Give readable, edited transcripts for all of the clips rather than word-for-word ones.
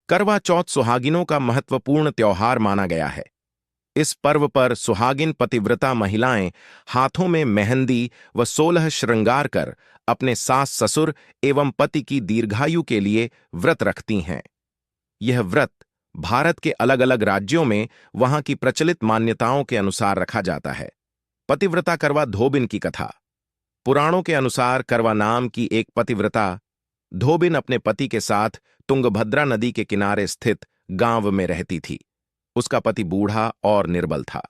करवा चौथ सुहागिनों का महत्वपूर्ण त्योहार माना गया है। इस पर्व पर सुहागिन पतिव्रता महिलाएं हाथों में मेहंदी व 16 श्रृंगार कर अपने सास ससुर एवं पति की दीर्घायु के लिए व्रत रखती हैं। यह व्रत भारत के अलग अलग राज्यों में वहां की प्रचलित मान्यताओं के अनुसार रखा जाता है। पतिव्रता करवा धोबिन की कथा। पुराणों के अनुसार करवा नाम की एक पतिव्रता धोबिन अपने पति के साथ तुंगभद्रा नदी के किनारे स्थित गांव में रहती थी। उसका पति बूढ़ा और निर्बल था।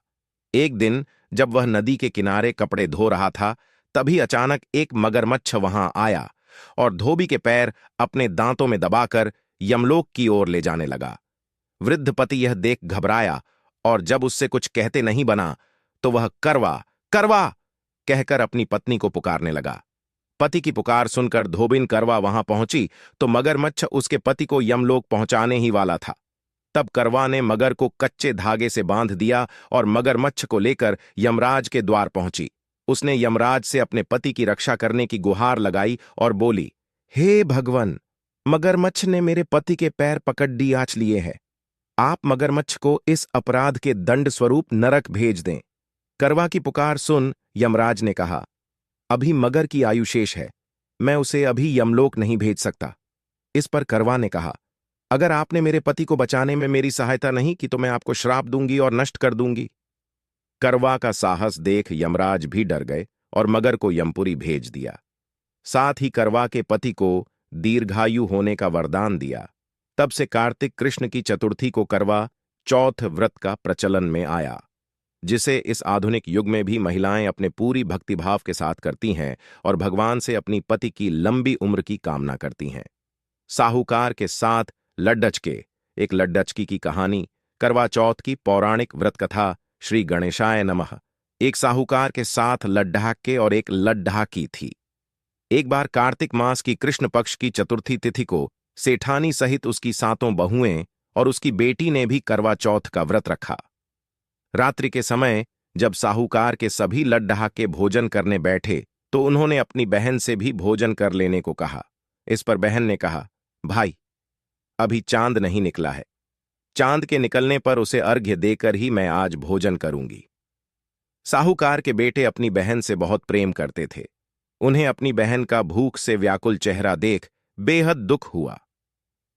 एक दिन जब वह नदी के किनारे कपड़े धो रहा था, तभी अचानक एक मगरमच्छ वहां आया और धोबी के पैर अपने दांतों में दबाकर यमलोक की ओर ले जाने लगा। वृद्ध पति यह देख घबराया और जब उससे कुछ कहते नहीं बना तो वह करवा करवा कहकर अपनी पत्नी को पुकारने लगा। पति की पुकार सुनकर धोबिन करवा वहां पहुंची तो मगरमच्छ उसके पति को यमलोक पहुंचाने ही वाला था। तब करवा ने मगर को कच्चे धागे से बांध दिया और मगरमच्छ को लेकर यमराज के द्वार पहुंची। उसने यमराज से अपने पति की रक्षा करने की गुहार लगाई और बोली, हे भगवान, मगरमच्छ ने मेरे पति के पैर पकड़ आंच लिए हैं। आप मगरमच्छ को इस अपराध के दंड स्वरूप नरक भेज दें। करवा की पुकार सुन यमराज ने कहा, अभी मगर की आयु शेष है, मैं उसे अभी यमलोक नहीं भेज सकता। इस पर करवा ने कहा, अगर आपने मेरे पति को बचाने में मेरी सहायता नहीं की तो मैं आपको श्राप दूंगी और नष्ट कर दूंगी। करवा का साहस देख यमराज भी डर गए और मगर को यमपुरी भेज दिया। साथ ही करवा के पति को दीर्घायु होने का वरदान दिया। तब से कार्तिक कृष्ण की चतुर्थी को करवा चौथ व्रत का प्रचलन में आया, जिसे इस आधुनिक युग में भी महिलाएं अपने पूरी भक्तिभाव के साथ करती हैं और भगवान से अपनी पति की लंबी उम्र की कामना करती हैं। साहूकार के साथ लड्डचके, एक लड्डचकी की कहानी। करवा चौथ की पौराणिक व्रत कथा। श्री गणेशाय नमः। एक साहूकार के साथ लड्ढाके और एक लड्ढाकी थी। एक बार कार्तिक मास की कृष्ण पक्ष की चतुर्थी तिथि को सेठानी सहित उसकी 7 बहुएं और उसकी बेटी ने भी करवा चौथ का व्रत रखा। रात्रि के समय जब साहूकार के सभी लड्ढाके भोजन करने बैठे तो उन्होंने अपनी बहन से भी भोजन कर लेने को कहा। इस पर बहन ने कहा, भाई, अभी चांद नहीं निकला है। चांद के निकलने पर उसे अर्घ्य देकर ही मैं आज भोजन करूंगी। साहूकार के बेटे अपनी बहन से बहुत प्रेम करते थे। उन्हें अपनी बहन का भूख से व्याकुल चेहरा देख बेहद दुख हुआ।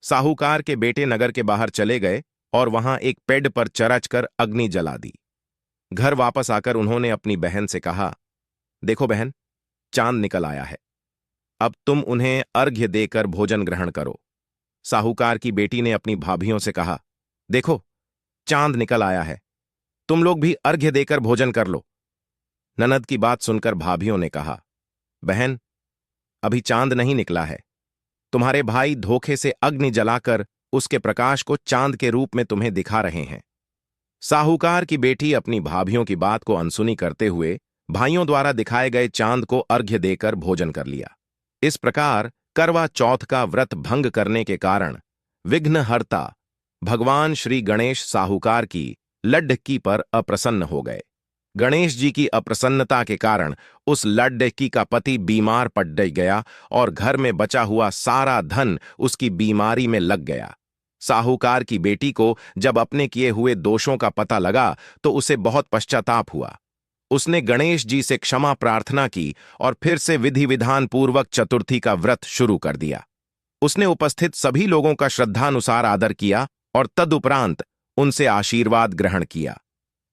साहूकार के बेटे नगर के बाहर चले गए और वहां एक पेड़ पर चरचकर अग्नि जला दी। घर वापस आकर उन्होंने अपनी बहन से कहा, देखो बहन, चांद निकल आया है, अब तुम उन्हें अर्घ्य देकर भोजन ग्रहण करो। साहूकार की बेटी ने अपनी भाभियों से कहा, देखो, चांद निकल आया है, तुम लोग भी अर्घ्य देकर भोजन कर लो। ननद की बात सुनकर भाभियों ने कहा, बहन, अभी चांद नहीं निकला है। तुम्हारे भाई धोखे से अग्नि जलाकर उसके प्रकाश को चांद के रूप में तुम्हें दिखा रहे हैं। साहूकार की बेटी अपनी भाभियों की बात को अनसुनी करते हुए भाइयों द्वारा दिखाए गए चांद को अर्घ्य देकर भोजन कर लिया। इस प्रकार करवा चौथ का व्रत भंग करने के कारण विघ्नहर्ता भगवान श्री गणेश साहूकार की लड्ढकी पर अप्रसन्न हो गए। गणेश जी की अप्रसन्नता के कारण उस लड्ढकी का पति बीमार पड़ गया और घर में बचा हुआ सारा धन उसकी बीमारी में लग गया। साहूकार की बेटी को जब अपने किए हुए दोषों का पता लगा तो उसे बहुत पश्चाताप हुआ। उसने गणेश जी से क्षमा प्रार्थना की और फिर से विधि विधान पूर्वक चतुर्थी का व्रत शुरू कर दिया। उसने उपस्थित सभी लोगों का श्रद्धानुसार आदर किया और तदुपरांत उनसे आशीर्वाद ग्रहण किया।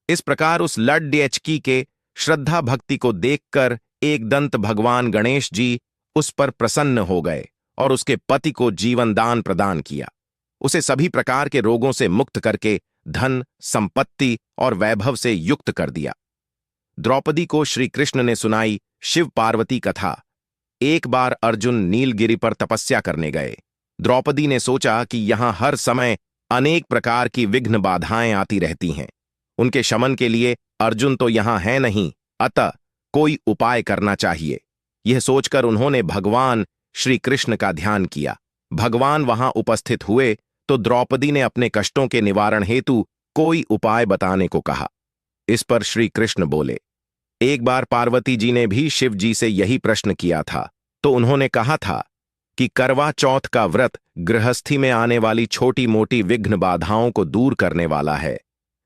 इस प्रकार उस लड्ढकी के श्रद्धा भक्ति को देखकर एकदंत भगवान गणेश जी उस पर प्रसन्न हो गए और उसके पति को जीवन दान प्रदान किया। उसे सभी प्रकार के रोगों से मुक्त करके धन, संपत्ति और वैभव से युक्त कर दिया। द्रौपदी को श्री कृष्ण ने सुनाई शिव पार्वती कथा। एक बार अर्जुन नीलगिरी पर तपस्या करने गए। द्रौपदी ने सोचा कि यहां हर समय अनेक प्रकार की विघ्न बाधाएं आती रहती हैं। उनके शमन के लिए अर्जुन तो यहां है नहीं, अतः कोई उपाय करना चाहिए। यह सोचकर उन्होंने भगवान श्री कृष्ण का ध्यान किया। भगवान वहां उपस्थित हुए तो द्रौपदी ने अपने कष्टों के निवारण हेतु कोई उपाय बताने को कहा। इस पर श्री कृष्ण बोले, एक बार पार्वती जी ने भी शिव जी से यही प्रश्न किया था, तो उन्होंने कहा था कि करवा चौथ का व्रत गृहस्थी में आने वाली छोटी मोटी विघ्न बाधाओं को दूर करने वाला है।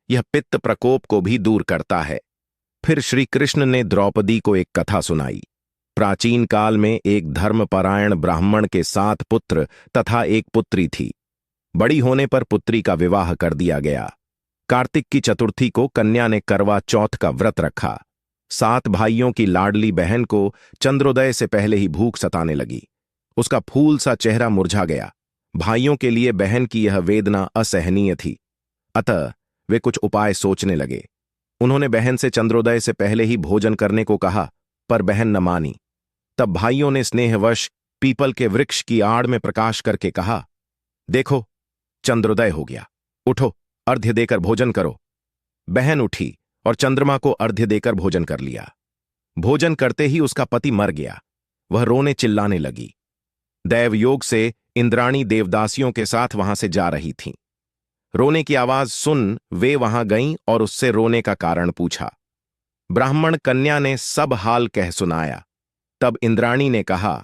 यह पित्त प्रकोप को भी दूर करता है। फिर श्री कृष्ण ने द्रौपदी को एक कथा सुनाई। प्राचीन काल में एक धर्मपरायण ब्राह्मण के 7 पुत्र तथा एक पुत्री थी। बड़ी होने पर पुत्री का विवाह कर दिया गया। कार्तिक की चतुर्थी को कन्या ने करवा चौथ का व्रत रखा। 7 भाइयों की लाडली बहन को चंद्रोदय से पहले ही भूख सताने लगी। उसका फूल सा चेहरा मुरझा गया। भाइयों के लिए बहन की यह वेदना असहनीय थी। अतः वे कुछ उपाय सोचने लगे। उन्होंने बहन से चंद्रोदय से पहले ही भोजन करने को कहा, पर बहन न मानी। तब भाइयों ने स्नेहवश पीपल के वृक्ष की आड़ में प्रकाश करके कहा, देखो, चंद्रोदय हो गया, उठो, अर्घ्य देकर भोजन करो। बहन उठी और चंद्रमा को अर्घ्य देकर भोजन कर लिया। भोजन करते ही उसका पति मर गया। वह रोने चिल्लाने लगी। दैवयोग से इंद्राणी देवदासियों के साथ वहां से जा रही थीं। रोने की आवाज सुन वे वहां गईं और उससे रोने का कारण पूछा। ब्राह्मण कन्या ने सब हाल कह सुनाया। तब इंद्राणी ने कहा,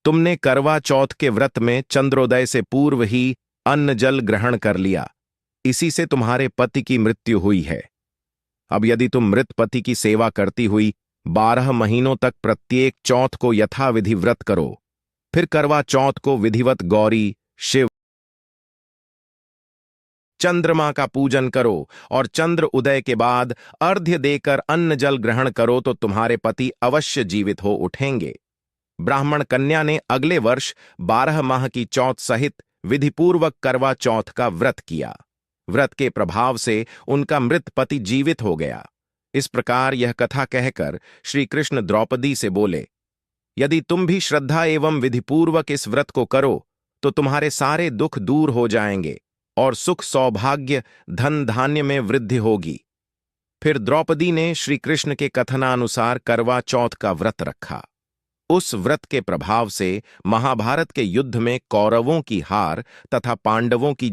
तुमने करवा चौथ के व्रत में चंद्रोदय से पूर्व ही अन्न जल ग्रहण कर लिया, इसी से तुम्हारे पति की मृत्यु हुई है। अब यदि तुम मृत पति की सेवा करती हुई 12 महीनों तक प्रत्येक चौथ को यथाविधि व्रत करो, फिर करवा चौथ को विधिवत गौरी, शिव, चंद्रमा का पूजन करो और चंद्र उदय के बाद अर्घ्य देकर अन्न जल ग्रहण करो तो तुम्हारे पति अवश्य जीवित हो उठेंगे। ब्राह्मण कन्या ने अगले वर्ष 12 माह की चौथ सहित विधिपूर्वक करवा चौथ का व्रत किया। व्रत के प्रभाव से उनका मृत पति जीवित हो गया। इस प्रकार यह कथा कहकर श्री कृष्ण द्रौपदी से बोले, यदि तुम भी श्रद्धा एवं विधिपूर्वक इस व्रत को करो तो तुम्हारे सारे दुख दूर हो जाएंगे और सुख सौभाग्य धन धान्य में वृद्धि होगी। फिर द्रौपदी ने श्री कृष्ण के कथनानुसार करवा चौथ का व्रत रखा। उस व्रत के प्रभाव से महाभारत के युद्ध में कौरवों की हार तथा पांडवों की